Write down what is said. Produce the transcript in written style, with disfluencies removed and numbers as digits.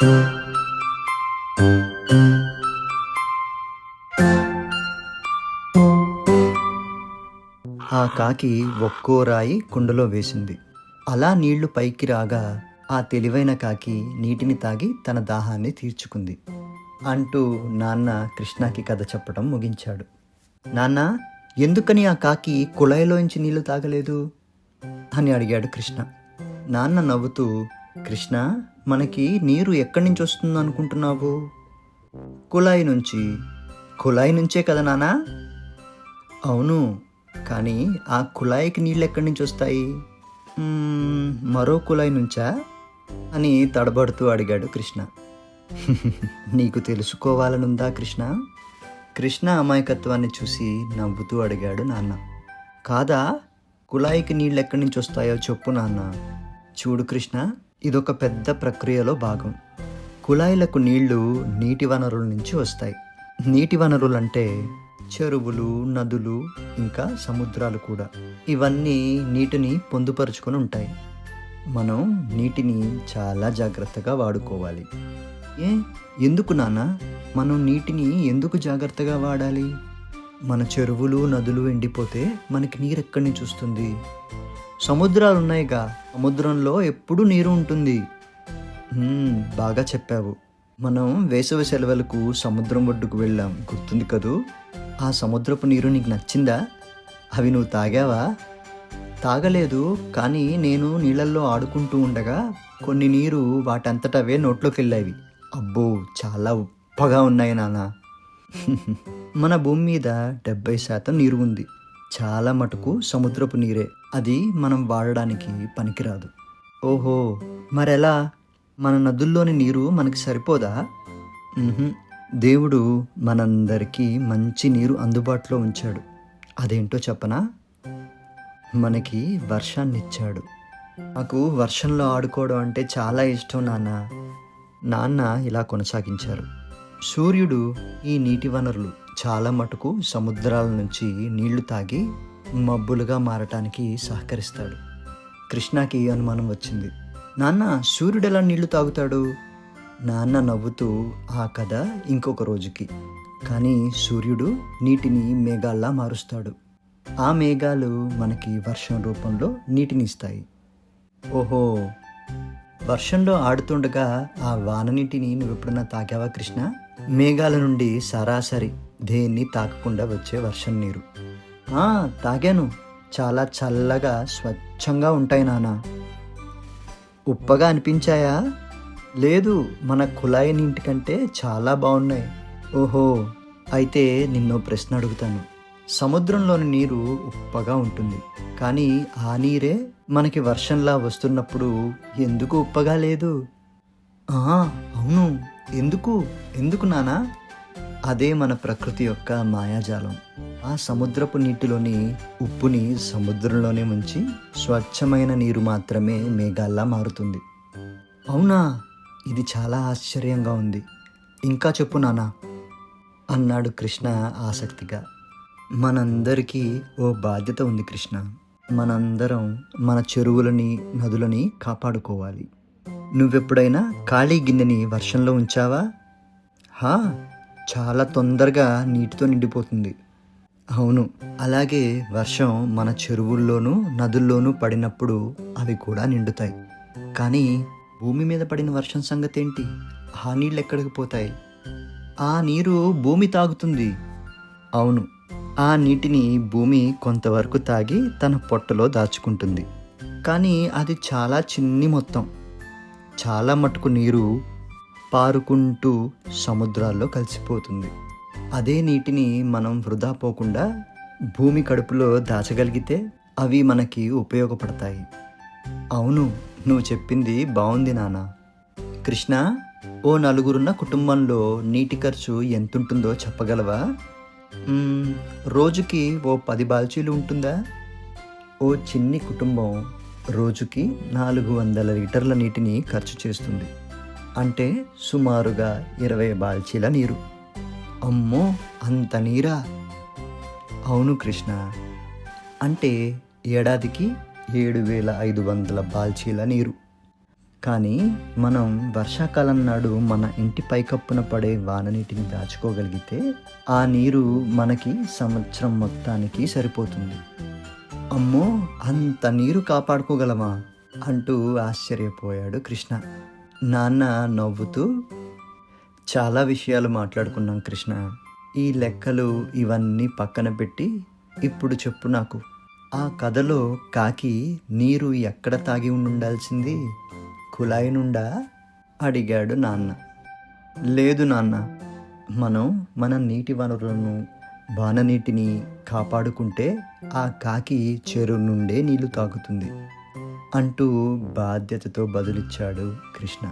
ఆ కాకి ఒక్కో రాయి కుండలో వేసింది. అలా నీళ్లు పైకి రాగా ఆ తెలివైన కాకి నీటిని తాగి తన దాహాన్ని తీర్చుకుంది అంటూ నాన్న కృష్ణకి కథ చెప్పడం ముగించాడు. నాన్న, ఎందుకని ఆ కాకి కుళాయిలోంచి నీళ్లు తాగలేదు అని అడిగాడు కృష్ణ. నాన్న నవ్వుతూ, కృష్ణ, మనకి నీరు ఎక్కడి నుంచి వస్తుందో అనుకుంటున్నావు? కుళాయి నుంచి. కుళాయి నుంచే కదా నాన్న? అవును, కానీ ఆ కుళాయికి నీళ్ళు ఎక్కడి నుంచి వస్తాయి? మరో కుళాయి నుంచా అని తడబడుతూ అడిగాడు కృష్ణ. నీకు తెలుసుకోవాలనుందా కృష్ణ? కృష్ణ అమాయకత్వాన్ని చూసి నవ్వుతూ అడిగాడు నాన్న. కాదా? కుళాయికి నీళ్ళు ఎక్కడి నుంచి వస్తాయో చెప్పు నాన్న. చూడు కృష్ణ, ఇదొక పెద్ద ప్రక్రియలో భాగం. కుళాయిలకు నీళ్లు నీటి వనరుల నుంచి వస్తాయి. నీటి వనరులు అంటే చెరువులు, నదులు, ఇంకా సముద్రాలు కూడా. ఇవన్నీ నీటిని పొందుపరుచుకొని ఉంటాయి. మనం నీటిని చాలా జాగ్రత్తగా వాడుకోవాలి. ఎందుకు నాన్న? మనం నీటిని ఎందుకు జాగ్రత్తగా వాడాలి? మన చెరువులు, నదులు ఎండిపోతే మనకి నీరు ఎక్కడి నుంచి వస్తుంది? సముద్రాలు ఉన్నాయిగా, సముద్రంలో ఎప్పుడూ నీరు ఉంటుంది. బాగా చెప్పావు. మనం వేసవి సెలవులకు సముద్రం ఒడ్డుకు వెళ్ళాం, గుర్తుంది కదూ? ఆ సముద్రపు నీరు నీకు నచ్చిందా? అవి నువ్వు తాగావా? తాగలేదు, కానీ నేను నీళ్ళల్లో ఆడుకుంటూ ఉండగా కొన్ని నీరు వాటంతటవే నోట్లోకి వెళ్ళాయి. అబ్బో, చాలా ఉప్పగా ఉన్నాయి నాన్న. మన భూమి మీద 70% నీరు ఉంది. చాలా మటుకు సముద్రపు నీరే. అది మనం వాడడానికి పనికిరాదు. ఓహో, మరెలా? మన నదుల్లోని నీరు మనకి సరిపోదా? దేవుడు మనందరికీ మంచి నీరు అందుబాటులో ఉంచాడు. అదేంటో చెప్పనా? మనకి వర్షాన్ని ఇచ్చాడు. నాకు వర్షంలో ఆడుకోవడం అంటే చాలా ఇష్టం నాన్న. నాన్న ఇలా కొనసాగించారు. సూర్యుడు ఈ నీటి వనరులు చాలా మటుకు సముద్రాల నుంచి నీళ్లు తాగి మబ్బులుగా మారటానికి సహకరిస్తాడు. కృష్ణకి అనుమానం వచ్చింది. నాన్న, సూర్యుడు ఎలా నీళ్లు తాగుతాడు? నాన్న నవ్వుతూ, ఆ కథ ఇంకొక రోజుకి. కానీ సూర్యుడు నీటిని మేఘాల్లా మారుస్తాడు. ఆ మేఘాలు మనకి వర్షం రూపంలో నీటిని ఇస్తాయి. ఓహో, వర్షంలో ఆడుతుండగా ఆ వాన నీటిని నువ్వు ఎప్పుడన్నా తాగావా కృష్ణ? మేఘాల నుండి సరాసరి దేన్ని తాకకుండా వచ్చే వర్షం నీరు. తాగాను. చాలా చల్లగా స్వచ్ఛంగా ఉంటాయి నాన్న. ఉప్పగా అనిపించాయా? లేదు, మన కుళాయి నీటి కంటే చాలా బాగున్నాయి. ఓహో, అయితే నిన్నో ప్రశ్న అడుగుతాను. సముద్రంలోని నీరు ఉప్పగా ఉంటుంది, కానీ ఆ నీరే మనకి వర్షంలా వస్తున్నప్పుడు ఎందుకు ఉప్పగా లేదు? అవును, ఎందుకు నానా? అదే మన ప్రకృతి యొక్క మాయాజాలం. ఆ సముద్రపు నీటిలోని ఉప్పుని సముద్రంలోనే ముంచి స్వచ్ఛమైన నీరు మాత్రమే మేఘాల్లా మారుతుంది. అవునా? ఇది చాలా ఆశ్చర్యంగా ఉంది. ఇంకా చెప్పు నానా అన్నాడు కృష్ణ ఆసక్తిగా. మనందరికీ ఓ బాధ్యత ఉంది కృష్ణ. మనందరం మన చెరువులని, నదులని కాపాడుకోవాలి. నువ్వెప్పుడైనా ఖాళీ గిన్నెని వర్షంలో ఉంచావా? చాలా తొందరగా నీటితో నిండిపోతుంది. అవును, అలాగే వర్షం మన చెరువుల్లోనూ, నదుల్లోనూ పడినప్పుడు అవి కూడా నిండుతాయి. కానీ భూమి మీద పడిన వర్షం సంగతి ఏంటి? ఆ నీళ్ళు ఎక్కడికి పోతాయి? ఆ నీరు భూమి తాగుతుంది. అవును, ఆ నీటిని భూమి కొంతవరకు తాగి తన పొట్టలో దాచుకుంటుంది. కానీ అది చాలా చిన్ని మొత్తం. చాలా మటుకు నీరు పారుకుంటూ సముద్రాల్లో కలిసిపోతుంది. అదే నీటిని మనం వృధా పోకుండా భూమి కడుపులో దాచగలిగితే అవి మనకి ఉపయోగపడతాయి. అవును, నువ్వు చెప్పింది బాగుంది నాన్న. కృష్ణ, ఓ నలుగురున్న కుటుంబంలో నీటి ఖర్చు ఎంతుంటుందో చెప్పగలవా? రోజుకి ఓ 10 బాల్చీలు ఉంటుందా? ఓ చిన్ని కుటుంబం రోజుకి 400 లీటర్ల నీటిని ఖర్చు చేస్తుంది. అంటే సుమారుగా 20 బాల్చీల నీరు. అమ్మో, అంత నీరా? అవును కృష్ణ, అంటే ఏడాదికి 7,500 బాల్చీల నీరు. కానీ మనం వర్షాకాలం నాడు మన ఇంటి పైకప్పున పడే వాన నీటిని దాచుకోగలిగితే ఆ నీరు మనకి సంవత్సరం మొత్తానికి సరిపోతుంది. అమ్మో, అంత నీరు కాపాడుకోగలమా అంటూ ఆశ్చర్యపోయాడు కృష్ణ. నాన్న నవ్వుతూ, చాలా విషయాలు మాట్లాడుకున్నాం కృష్ణ. ఈ లెక్కలు ఇవన్నీ పక్కన పెట్టి ఇప్పుడు చెప్పు నాకు, ఆ కథలో కాకి నీరు ఎక్కడ తాగి ఉండాల్సింది? కుళాయి నుండా అడిగాడు నాన్న. లేదు నాన్న, మనం మన నీటి వనరులను, వాననీటిని కాపాడుకుంటే ఆ కాకి చెరువు నుండే నీళ్లు తాగుతుంది అంటూ బాధ్యతతో బదులిచ్చాడు కృష్ణ.